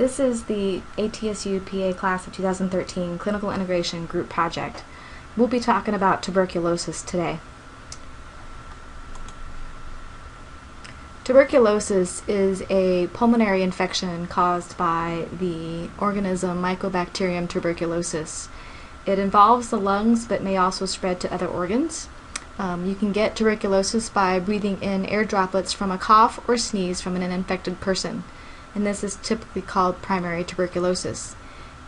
This is the ATSU PA Class of 2013 Clinical Integration Group Project. We'll be talking about tuberculosis today. Tuberculosis is a pulmonary infection caused by the organism Mycobacterium tuberculosis. It involves the lungs but may also spread to other organs. You can get tuberculosis by breathing in air droplets from a cough or sneeze from an infected person, and this is typically called primary tuberculosis.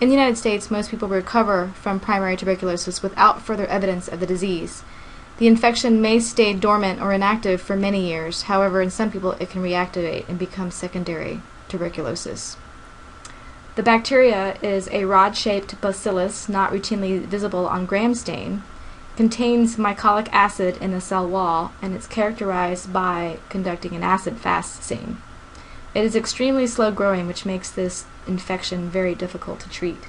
In the United States, most people recover from primary tuberculosis without further evidence of the disease. The infection may stay dormant or inactive for many years. However, in some people it can reactivate and become secondary tuberculosis. The bacteria is a rod-shaped bacillus not routinely visible on gram stain, contains mycolic acid in the cell wall, and it's characterized by conducting an acid-fast stain. It is extremely slow growing, which makes this infection very difficult to treat.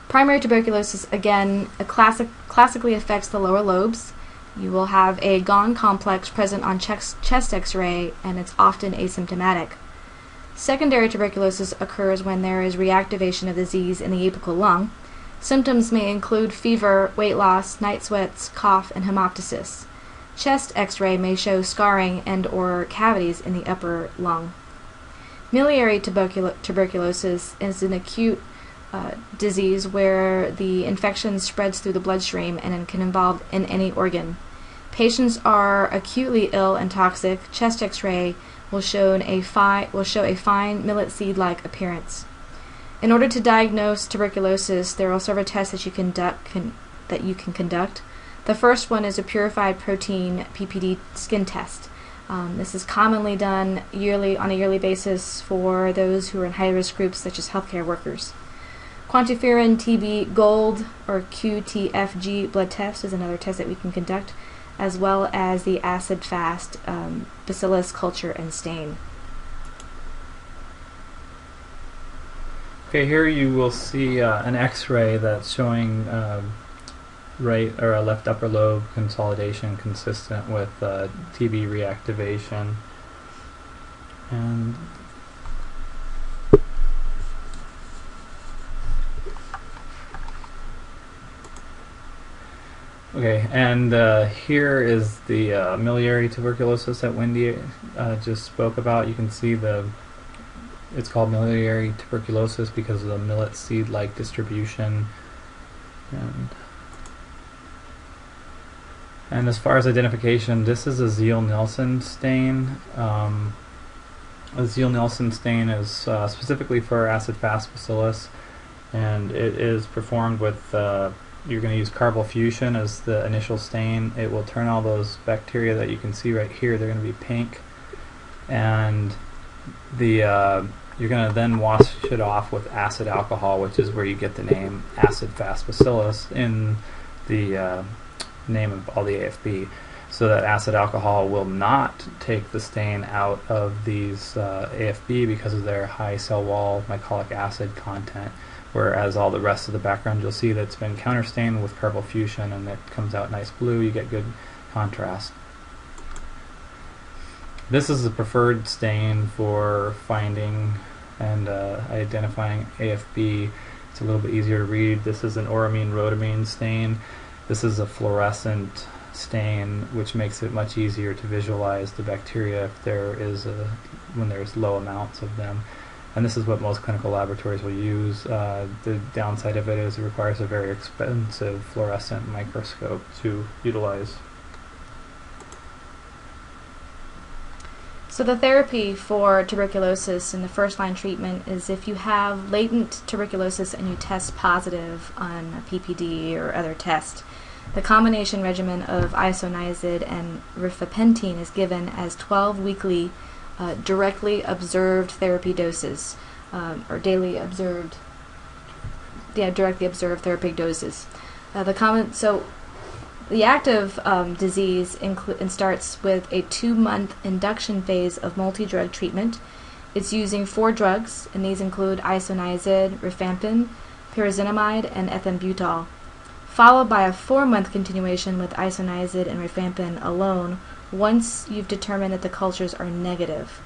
Primary tuberculosis, again, classically affects the lower lobes. You will have a Gone complex present on chest x-ray, and it's often asymptomatic. Secondary tuberculosis occurs when there is reactivation of disease in the apical lung. Symptoms may include fever, weight loss, night sweats, cough, and hemoptysis. Chest x-ray may show scarring and/or cavities in the upper lung. Miliary tuberculosis is an acute disease where the infection spreads through the bloodstream and can involve in any organ. Patients are acutely ill and toxic. Chest x-ray will show a fine millet seed-like appearance. In order to diagnose tuberculosis, there are several tests that you can conduct. The first one is a purified protein PPD skin test. This is commonly done on a yearly basis for those who are in high-risk groups such as healthcare workers. Quantiferin TB Gold or QTFG blood test is another test that we can conduct, as well as the acid-fast bacillus culture and stain. Okay, here you will see an X-ray that's showing right or left upper lobe consolidation consistent with TB reactivation. And okay, and here is the miliary tuberculosis that Wendy just spoke about. You can see it's called miliary tuberculosis because of the millet seed-like distribution. And as far as identification, this is a Zeal-Nielsen stain. A Zeal-Nielsen stain is specifically for acid-fast bacillus, and it is performed with you're going to use carbofuscin as the initial stain. It will turn all those bacteria that you can see right here, they're going to be pink, and you're going to then wash it off with acid alcohol, which is where you get the name acid-fast bacillus in the name of all the AFB. So that acid alcohol will not take the stain out of these AFB because of their high cell wall mycolic acid content, whereas all the rest of the background you'll see that's been counterstained with carbofuscin, and it comes out nice blue. You get good contrast. This is the preferred stain for finding and identifying AFB. It's a little bit easier to read. This is an auramine-rhodamine stain. This is a fluorescent stain, which makes it much easier to visualize the bacteria when there's low amounts of them. And this is what most clinical laboratories will use. The downside of it is it requires a very expensive fluorescent microscope to utilize. So the therapy for tuberculosis in the first-line treatment is if you have latent tuberculosis and you test positive on a PPD or other test, the combination regimen of isoniazid and rifapentine is given as 12 weekly directly observed therapy doses, or directly observed therapeutic doses. The active disease starts with a 2-month induction phase of multi-drug treatment. It's using 4 drugs, and these include isoniazid, rifampin, pyrazinamide, and ethambutol, followed by a 4-month continuation with isoniazid and rifampin alone once you've determined that the cultures are negative.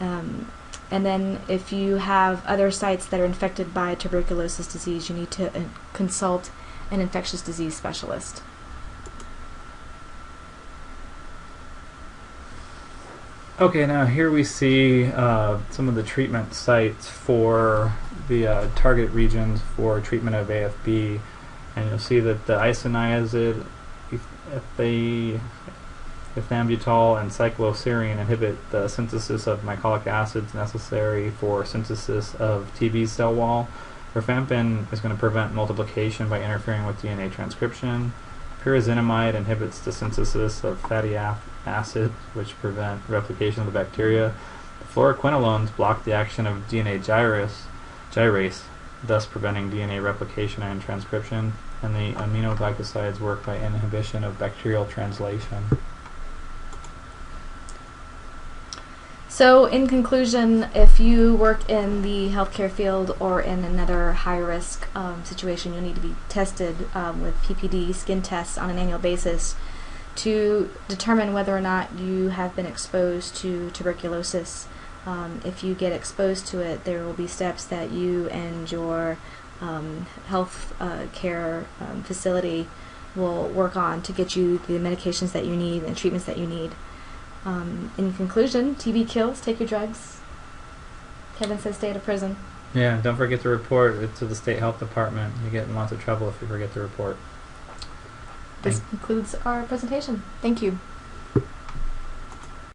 And then if you have other sites that are infected by tuberculosis disease, you need to consult an infectious disease specialist. Okay, now here we see some of the treatment sites for the target regions for treatment of AFB, and you'll see that the isoniazid, ethambutol, and cycloserine inhibit the synthesis of mycolic acids necessary for synthesis of TB cell wall. Rifampin is going to prevent multiplication by interfering with DNA transcription. Pyrazinamide inhibits the synthesis of fatty acids, which prevent replication of the bacteria. The fluoroquinolones block the action of DNA gyrase, thus preventing DNA replication and transcription. And the aminoglycosides work by inhibition of bacterial translation. So in conclusion, if you work in the healthcare field or in another high-risk situation, you'll need to be tested with PPD skin tests on an annual basis to determine whether or not you have been exposed to tuberculosis. If you get exposed to it, there will be steps that you and your health care facility will work on to get you the medications that you need and treatments that you need. In conclusion, TB kills. Take your drugs. Kevin says stay out of prison. Yeah, don't forget to report it to the state health department. You get in lots of trouble if you forget to report. This concludes our presentation. Thank you.